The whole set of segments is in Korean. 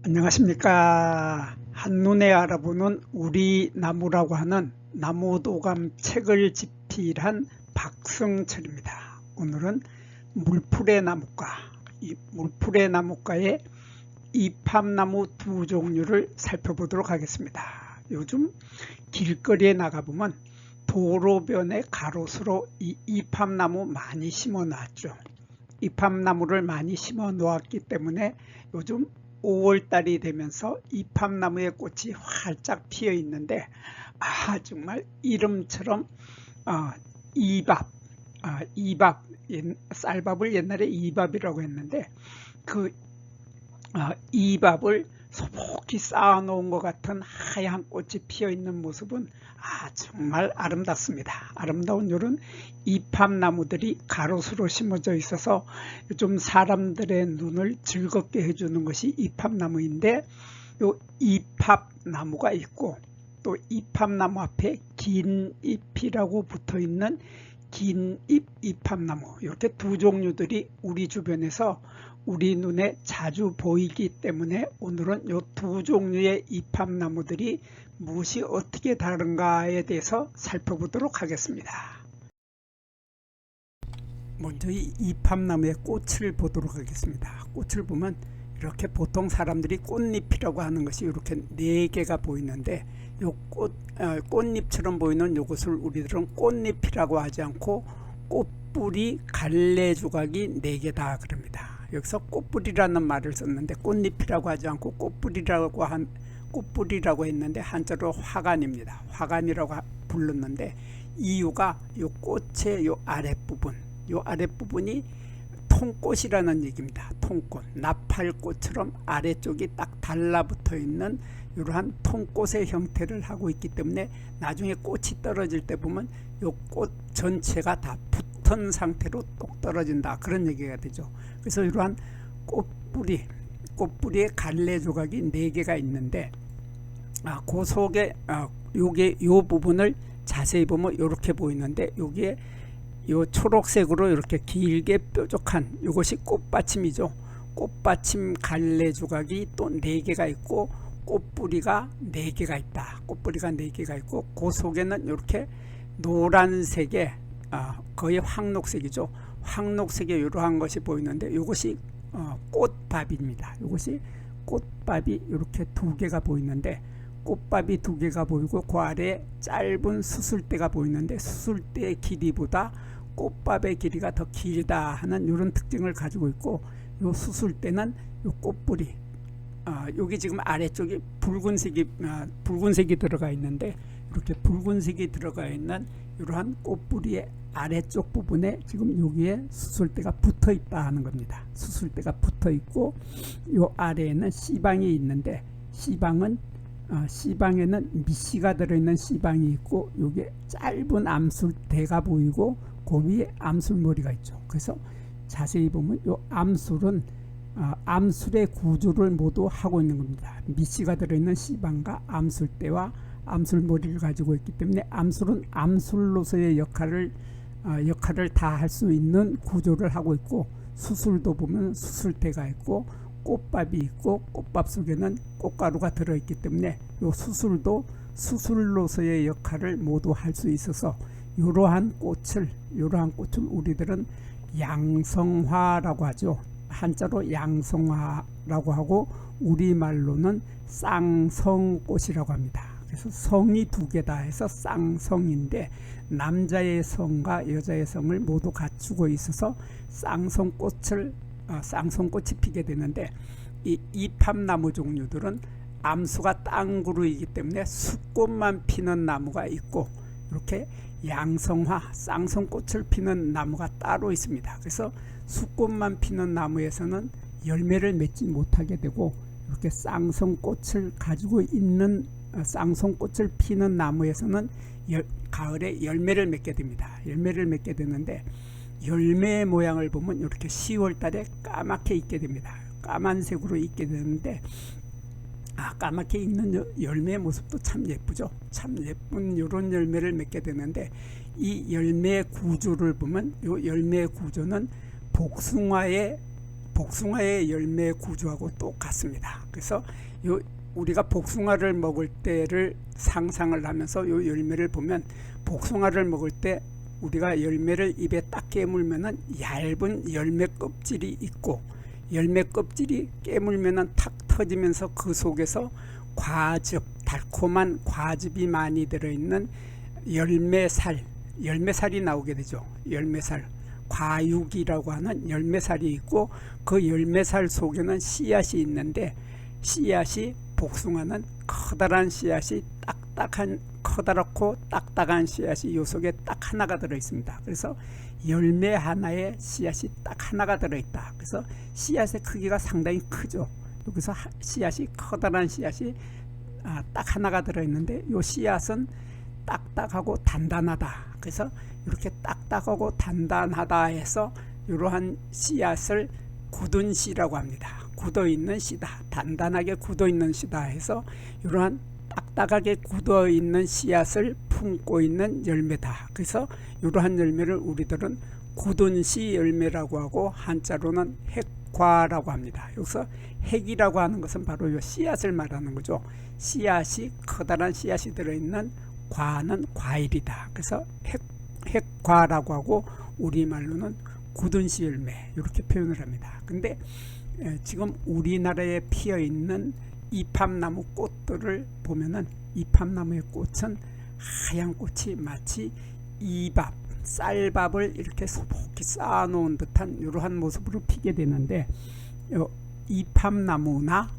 안녕하십니까. 한눈에 알아보는 우리 나무라고 하는 나무도감 책을 집필한 박성철입니다. 오늘은 물풀의 나무과, 이 물풀의 나무과의 이팝나무 두 종류를 살펴보도록 하겠습니다. 요즘 길거리에 나가보면 도로변에 가로수로 이 이팝나무 많이 심어 놨죠. 이팝나무를 많이 심어 놓았기 때문에 요즘 5월달이 되면서 이팝나무의 꽃이 활짝 피어 있는데, 정말 이름처럼 이밥, 쌀밥을 옛날에 이밥이라고 했는데, 그 이밥을 소복히 쌓아 놓은 것 같은 하얀 꽃이 피어 있는 모습은 정말 아름답습니다. 아름다운 이런 이팝나무들이 가로수로 심어져 있어서 요즘 사람들의 눈을 즐겁게 해주는 것이 이팝나무인데, 요 이팝나무가 있고 또 이팝나무 앞에 긴 잎이라고 붙어 있는 긴 잎 이팝나무, 이렇게 두 종류들이 우리 주변에서 우리 눈에 자주 보이기 때문에 오늘은 이 두 종류의 이팝나무들이 무엇이 어떻게 다른가에 대해서 살펴보도록 하겠습니다. 먼저 이 이팝나무의 꽃을 보도록 하겠습니다. 꽃을 보면 이렇게 보통 사람들이 꽃잎이라고 하는 것이 이렇게 4개가 보이는데, 요 꽃잎처럼 보이는 이것을 우리들은 꽃잎이라고 하지 않고 꽃뿌리 갈래 조각이 4개다 그럽니다. 여기서 꽃뿌리라는 말을 썼는데 꽃잎이라고 하지 않고 꽃뿌리라고 했는데 한자로 화관입니다. 화관이라고 불렀는데, 이유가 요 꽃의 요 아랫부분이 통꽃이라는 얘기입니다. 통꽃, 나팔꽃처럼 아래쪽이 딱 달라붙어 있는 이러한 통꽃의 형태를 하고 있기 때문에 나중에 꽃이 떨어질 때 보면 요 꽃 전체가 다 붙은 상태로 똑 떨어진다, 그런 얘기가 되죠. 그래서 이러한 꽃뿌리의 갈래 조각이 4개가 있는데, 그 속에 요 부분을 자세히 보면 이렇게 보이는데, 여기에 요 초록색으로 이렇게 길게 뾰족한 이것이 꽃받침이죠. 꽃받침 갈래 조각이 또 4개가 있고 꽃뿌리가 4개가 있다. 꽃뿌리가 4개가 있고 그 속에는 이렇게 노란색의 거의 황록색이죠. 황록색의 이러한 것이 보이는데, 이것이 꽃밥입니다. 이것이 꽃밥이 이렇게 2개가 보이는데, 꽃밥이 2개가 보이고 그 아래에 짧은 수술대가 보이는데, 수술대의 길이보다 꽃밥의 길이가 더 길다 하는 이런 특징을 가지고 있고, 이 수술대는 이 꽃뿌리, 여기 지금 아래쪽이 붉은색이 들어가 있는데, 이렇게 붉은색이 들어가 있는 이러한 꽃뿌리의 아래쪽 부분에 지금 여기에 수술대가 붙어 있다 하는 겁니다. 수술대가 붙어 있고 이 아래에는 씨방이 있는데, 씨방에는 밑씨가 들어있는 씨방이 있고, 여기에 짧은 암술대가 보이고 그 위에 암술머리가 있죠. 그래서 자세히 보면 이 암술은 암술의 구조를 모두 하고 있는 겁니다. 밑씨가 들어있는 씨방과 암술대와 암술머리를 가지고 있기 때문에 암술은 암술로서의 역할을 다 할 수 있는 구조를 하고 있고, 수술도 보면 수술대가 있고 꽃밥이 있고 꽃밥 속에는 꽃가루가 들어있기 때문에 이 수술도 수술로서의 역할을 모두 할 수 있어서 이러한 꽃을 우리들은 양성화라고 하죠. 한자로 양성화라고 하고 우리말로는 쌍성꽃이라고 합니다. 그래서 성이 2개다 해서 쌍성인데, 남자의 성과 여자의 성을 모두 갖추고 있어서 쌍성꽃이 피게 되는데, 이 이팝나무 종류들은 암수가 땅구르이기 때문에 수꽃만 피는 나무가 있고, 이렇게 양성화 쌍성꽃을 피는 나무가 따로 있습니다. 그래서 수꽃만 피는 나무에서는 열매를 맺지 못하게 되고, 이렇게 쌍성꽃을 가지고 있는 쌍성꽃을 피는 나무에서는 가을에 열매를 맺게 됩니다. 열매를 맺게 되는데, 열매의 모양을 보면 이렇게 10월 달에 까맣게 익게 됩니다. 까만색으로 익게 되는데, 까맣게 익는 열매의 모습도 참 예쁘죠. 참 예쁜 이런 열매를 맺게 되는데, 이 열매의 구조를 보면 이 열매의 구조는 복숭아의 복숭아의 열매 구조하고 똑같습니다. 그래서 우리가 복숭아를 먹을 때를 상상을 하면서 요 열매를 보면, 복숭아를 먹을 때 우리가 열매를 입에 딱 깨물면은 얇은 열매 껍질이 있고, 열매 껍질이 깨물면은 탁 터지면서 그 속에서 과즙, 달콤한 과즙이 많이 들어있는 열매살이 나오게 되죠. 열매살, 과육이라고 하는 열매살이 있고, 그 열매살 속에는 씨앗이 있는데, 씨앗이, 복숭아는 커다란 씨앗이 커다랗고 딱딱한 씨앗이 요 속에 딱 하나가 들어 있습니다. 그래서 열매 하나에 씨앗이 딱 하나가 들어 있다. 그래서 씨앗의 크기가 상당히 크죠. 여기서 씨앗이, 커다란 씨앗이 딱 하나가 들어 있는데, 요 씨앗은 딱딱하고 단단하다. 그래서 이렇게 딱딱하고 단단하다 해서 이러한 씨앗을 굳은 씨라고 합니다. 굳어있는 씨다, 단단하게 굳어있는 씨다 해서 이러한 딱딱하게 굳어있는 씨앗을 품고 있는 열매다. 그래서 이러한 열매를 우리들은 굳은 씨 열매라고 하고, 한자로는 핵과라고 합니다. 여기서 핵이라고 하는 것은 바로 이 씨앗을 말하는 거죠. 씨앗이, 커다란 씨앗이 들어있는 과는 과일이다. 그래서 핵과라고 하고, 우리말로는 굳은 씨 열매, 이렇게 표현을 합니다. 근데 지금 우리나라에 피어 있는 이팝나무 꽃들을 보면은, 이팝나무의 꽃은 하얀 꽃이 마치 이밥, 쌀밥을 이렇게 소복히 쌓아 놓은 듯한 이러한 모습으로 피게 되는데, 이팝나무나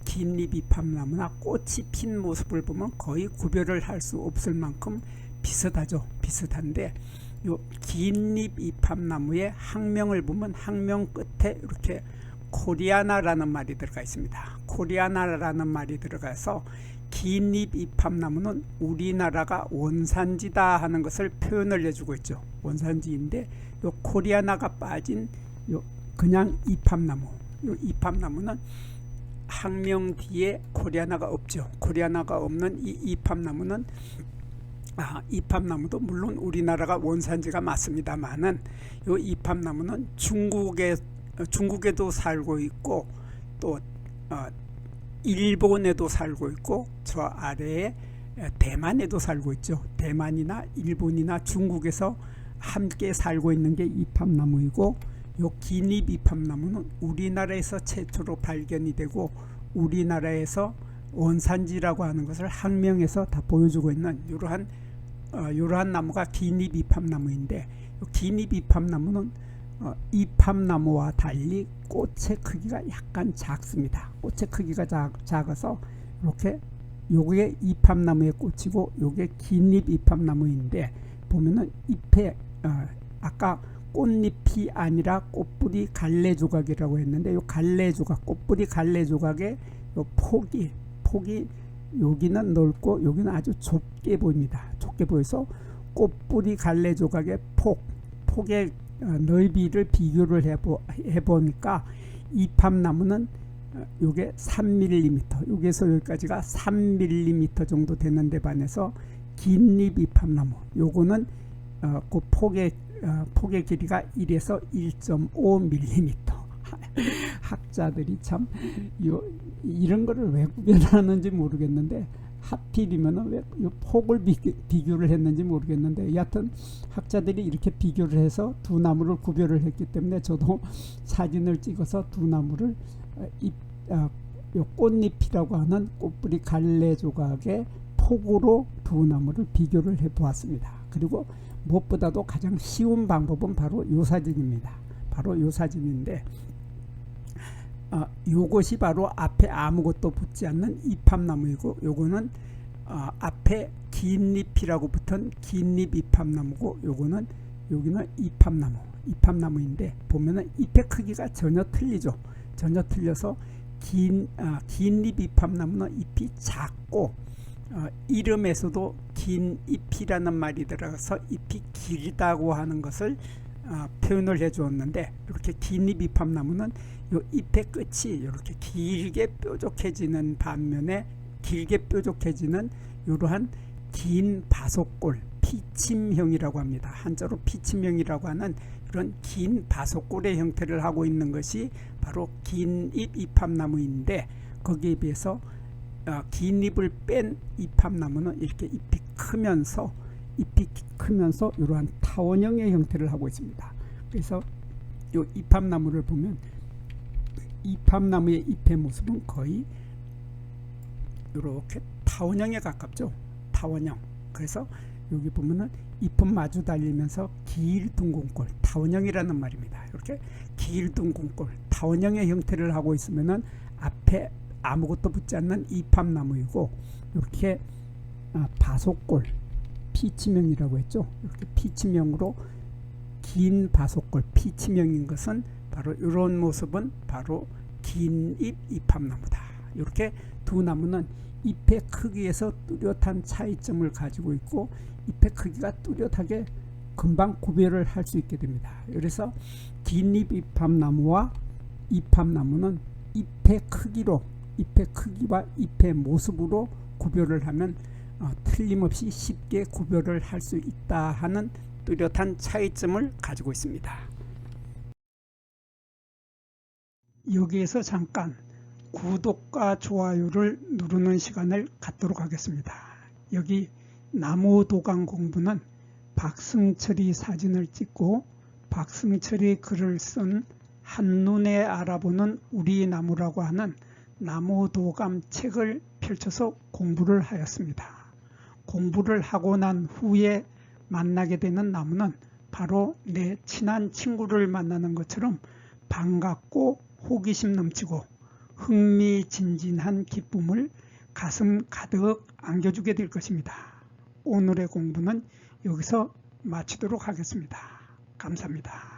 긴잎 이팝나무나 꽃이 핀 모습을 보면 거의 구별을 할 수 없을 만큼 비슷하죠. 비슷한데, 요 긴잎 이팝나무의 학명을 보면 학명 끝에 이렇게 코리아나라는 말이 들어가 있습니다. 코리아나라는 말이 들어가서 긴잎 이팝나무는 우리나라가 원산지다 하는 것을 표현을 해주고 있죠. 원산지인데, 요 코리아나가 빠진 요 그냥 이팝나무, 요 이팝나무는 학명 뒤에 코리아나가 없죠. 코리아나가 없는 이 이팝나무는, 이팝나무도 물론 우리나라가 원산지가 맞습니다만은, 요 이팝나무는 중국에도 살고 있고, 또 일본에도 살고 있고, 저 아래에 대만에도 살고 있죠. 대만이나 일본이나 중국에서 함께 살고 있는 게 이팝나무이고, 요 긴잎 이팝나무는 우리나라에서 최초로 발견이 되고, 우리나라에서 원산지라고 하는 것을 학명에서 다 보여주고 있는 이러한 나무가 긴잎 이팝나무인데, 긴잎 이팝나무는 이팝나무와 달리 꽃의 크기가 약간 작습니다. 꽃의 크기가 작아서 이렇게, 요게 이팝나무의 꽃이고 요게 긴잎 이팝나무인데, 보면은 잎에 아까 꽃잎이 아니라 꽃뿌리 갈래 조각이라고 했는데, 요 갈래 조각, 꽃뿌리 갈래 조각의 요 폭이 여기는 넓고 여기는 아주 좁게 보입니다. 좁게 보여서 꽃뿌리 갈래 조각의 폭의 넓이를 비교를 해보니까, 이팝나무는 요게 3mm, 여기에서 여기까지가 3mm 정도 되는 데 반해서 긴잎 이팝나무, 요거는 그 폭의 길이가 1에서 1.5mm. 학자들이 참 이런 거를 왜 구별하는지 모르겠는데, 하필이면 왜 폭을 비교를 했는지 모르겠는데, 여하튼 학자들이 이렇게 비교를 해서 두 나무를 구별을 했기 때문에, 저도 사진을 찍어서 두 나무를 꽃잎이라고 하는 꽃뿌리 갈래 조각의 폭으로 두 나무를 비교를 해 보았습니다. 그리고 무엇보다도 가장 쉬운 방법은 바로 이 사진입니다. 바로 이 사진인데, 요것이 바로 앞에 아무것도 붙지 않는 이팝나무이고, 요거는 앞에 긴잎이라고 붙은 긴잎 이팝나무고, 요거는 여기는 이팝나무인데, 보면은 잎의 크기가 전혀 틀리죠. 전혀 틀려서 긴잎 이팝나무는 잎이 작고, 이름에서도 긴잎이라는 말이 들어가서 잎이 길다고 하는 것을 표현을 해 주었는데, 이렇게 긴잎 이팝나무는 요 잎의 끝이 이렇게 길게 뾰족해지는 반면에, 길게 뾰족해지는 이러한 긴 바속골, 피침형이라고 합니다. 한자로 피침형이라고 하는 이런 긴 바속골의 형태를 하고 있는 것이 바로 긴 잎 이팝나무인데, 거기에 비해서 긴 잎을 뺀 이팝나무는 이렇게 잎이 크면서 이러한 타원형의 형태를 하고 있습니다. 그래서 이 이팝나무를 보면 이팝나무의 잎의 모습은 거의 이렇게 타원형에 가깝죠. 타원형. 그래서 여기 보면은 잎은 마주 달리면서 길둥근꼴, 타원형이라는 말입니다. 이렇게 길둥근꼴, 타원형의 형태를 하고 있으면은 앞에 아무것도 붙지 않는 이팝나무이고, 이렇게 바속골, 피치명이라고 했죠. 이렇게 피치명으로 긴 바속골, 피치명인 것은 바로 이런 모습은 바로 긴 잎 이팝나무다. 이렇게 두 나무는 잎의 크기에서 뚜렷한 차이점을 가지고 있고, 잎의 크기가 뚜렷하게 금방 구별을 할 수 있게 됩니다. 그래서 긴 잎 이팝나무와 이팝나무는 잎의 크기와 잎의 모습으로 구별을 하면 틀림없이 쉽게 구별을 할 수 있다 하는 뚜렷한 차이점을 가지고 있습니다. 여기에서 잠깐 구독과 좋아요를 누르는 시간을 갖도록 하겠습니다. 여기 나무도감 공부는 박승철이 사진을 찍고 박승철이 글을 쓴 한눈에 알아보는 우리 나무라고 하는 나무도감 책을 펼쳐서 공부를 하였습니다. 공부를 하고 난 후에 만나게 되는 나무는 바로 내 친한 친구를 만나는 것처럼 반갑고 호기심 넘치고 흥미진진한 기쁨을 가슴 가득 안겨주게 될 것입니다. 오늘의 공부는 여기서 마치도록 하겠습니다. 감사합니다.